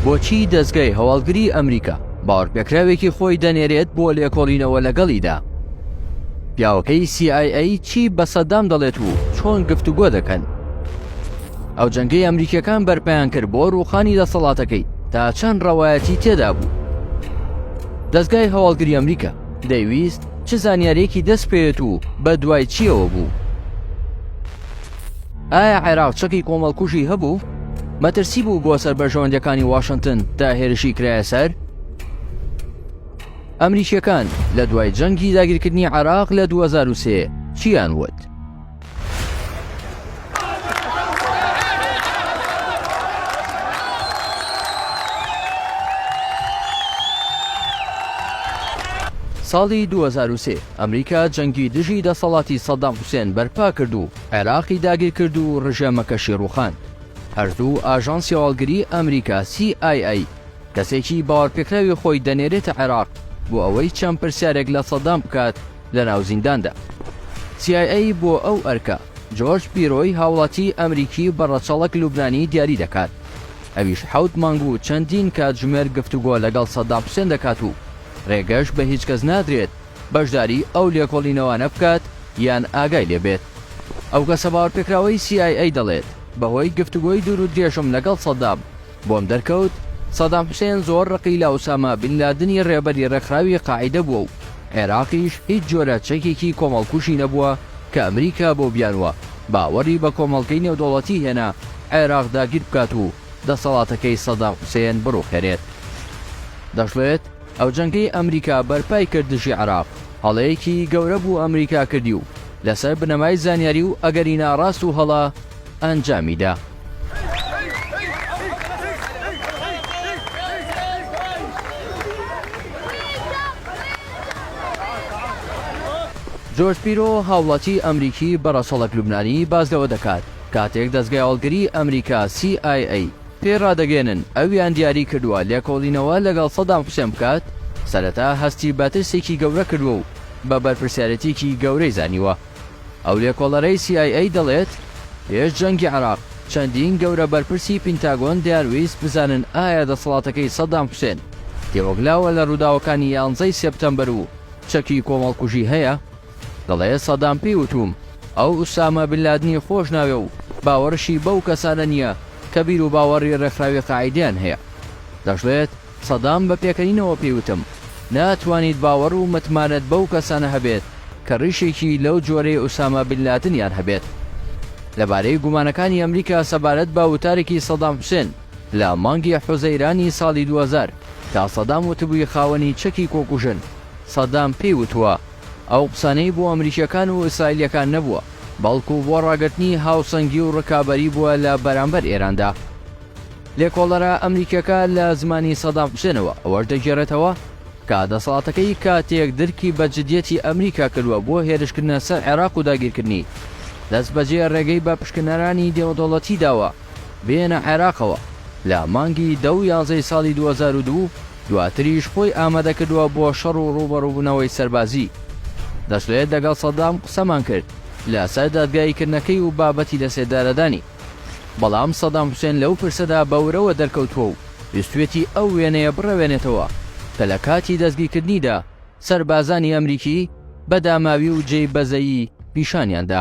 بۆچی دەستگای هەواڵگری ئەمریکا باوەڕپێکراوێکی خۆی دەنێرێت بۆ لێکۆڵینەوە لەگەڵیدا؟ پیاوەکەی CIA چی بە سەدام دەڵێت و چۆن گفتوگۆ دەکەن؟ ئەو جەنگەی ئەمریکیەکان بەرپایان کرد بۆ ڕووخانی دەسەڵاتەکەی تا چەند ڕەوایەتی تێدا بوو. دەستگای هەواڵگری ئەمریکا دەیویست چ زانیارێکی دەست پێێت و بە دوای چیەوە بوو؟ ئایا عێراق چەکی کۆمەڵکوژی هەبوو؟ مەترسی بوو بۆ سەربەرژەوەندەکانی واشنگتن تا هێرشی کرایە سەر؟ ئەمریکیەکان لە دوای جەنگی داگیرکردنی عێراق لە 2003 چیان وت؟ ساڵی 2003 ئەمریکا جەنگی دژی دەسەڵاتی سەدام حوسێن بەرپا کرد و عێراقی داگیر کرد و ڕژێمەکەشی ڕووخان. هەردوو ئاژانسی هەواڵگری ئەمریکا CIA کەسێکی باوەڕپێکراوی خۆی دەنێرێتە عێراق بۆ ئەوەی چەند پرسیارێک لە سەدام بکات لە ناو زینداندا. CIA بۆ ئەو ئەرکە جۆرج پیرۆی هاوڵاتی ئەمریکی بەڕەچەڵک لوبنانی دیاری دەکات. ئەویش 7 مانگ و چەندین کاتژمێر گفتوگۆ لەگەڵ سەدام حوسێن دەکات و ڕێگەش بە هیچ کەس نادرێت بەشداری ئەو لێکۆڵینەوانە بکات یان ئاگای لێبێت. ئەو کەسە باوەڕپێکراوەی CIA دەڵێت بەهۆی گفتوگۆی دوور و درێژم لەگەڵ سەدام بۆم دەرکەوت سەدام حوسێن زۆر ڕقی لە ئوسامە بن لادنی ڕێبەری ڕێکخراوی قاعیدە بووە و عێراقیش هیچ جۆرە چەکێکی کۆمەڵکوژی نەبووە کە ئەمریکا بۆ بیانوە باوەڕی بە کۆمەڵگەی نێودەوڵەتی هێنا عێراق داگیر بکات و دەسەڵاتەکەی سەدام حوسێن بڕووخێرێت. دەشڵێت ئەو جەنگەی ئەمریکا بەرپای کرد دژی عێراق هەڵەیەکی گەورە بوو ئەمریکا کردی و لەسەر بنەمای زانیاری و ئەگەری ناڕاست و هەڵا ئەنجامیدا. جۆرج پیرۆ هاوڵاتی ئەمریکی بەڕەسەڵک لوبنانی باز لەوە دەکات کاتێک دەستگای هەواڵگری ئەمریکا CIA پێڕادەگەێنن ئەویان دیاری کردووە لێکۆڵینەوە لەگەڵ سەدام حوسێن بکات سەرەتا هەستی بەترسێکی گەورە کردووە و بە بەرپرسیارەتێکی گەورەی زانیوە. ئەو لێکۆڵەرەی CIA دەڵێت پێش جەنگی عێراق چەندین گەورە بەرپرسی پینتاگۆن دیارویست بزانن ئایا دەسەڵاتەکەی سەدام حوسێن تێوەگلاوە لە ڕووداوەکانی 11 سێپتەمبەر و چەکی کۆمەڵکوژی هەیە؟ دەڵێت سەدام پێی وتوم ئەو ئوسامە بن لادنی خۆش ناوێ و باوەڕشی بەو کەسانە نییە کە بیر و باوەڕی ڕێکخراوی قاعیدیان هەیە. دەشڵێت سەدام بە پێکەنینەوە پێیوتم ناتوانیت باوەڕ و متمانەت بەو کەسانە هەبێت کە ڕیشێکی لەو جۆرەی ئوسامە بن لادنیان هەبێت. لەبارەی گومانەکانی ئەمریکا سەبارەت بە وتارێکی سەدام حوسێن لە مانگی حوزەیرانی ساڵی 2000 تا سەدام وتبووی خاوەنی چەکی کۆکوژن سەدام پێی وتووە ئەو قسانەی بۆ ئەمریکیەکان و ئیسرائیلیەکان نەبووە بەڵکو بۆ ڕاگررتنی هاوسەنگی و ڕکابەری بووە لە بەرامبەر ئێراندا. لێکۆڵەرە ئەمریکیەکە لە زمانی سەدام حوسێنەوە ئەوەش دەگێڕێتەوە کە دەسەڵاتەکەی کاتێک درکی بە جدیەتی ئەمریکا کردووە بۆ هێرشکردنە سەر عێراق و داگیرکردنی دەست بەجێ ڕێگەی بە پشکنەرانی دێوەدەوڵەتی داوە بێنە عێراقەوە لە مانگی 10 ساڵی 2002 دواتریش خۆی ئامادە کردووە بۆ شەڕ و ڕوبەڕووبوونەوەی سەربازی. دەشڵێت لەگەڵ سەدام قسەمان کرد لەسەر دادگاییکردنەکەی و بابەتی لەسێدارەدانی، بەڵام سەدام حوسێن لەو پرسەدا بەورەوە دەرکەوتووە و ویستوێتی ئەو وێنەیە بڕەوێنێتەوە کە لە کاتی دەستگیرکردنیدا سەربازانی ئەمریکی بە داماوی و جێی بەزەیی پیشانیاندا.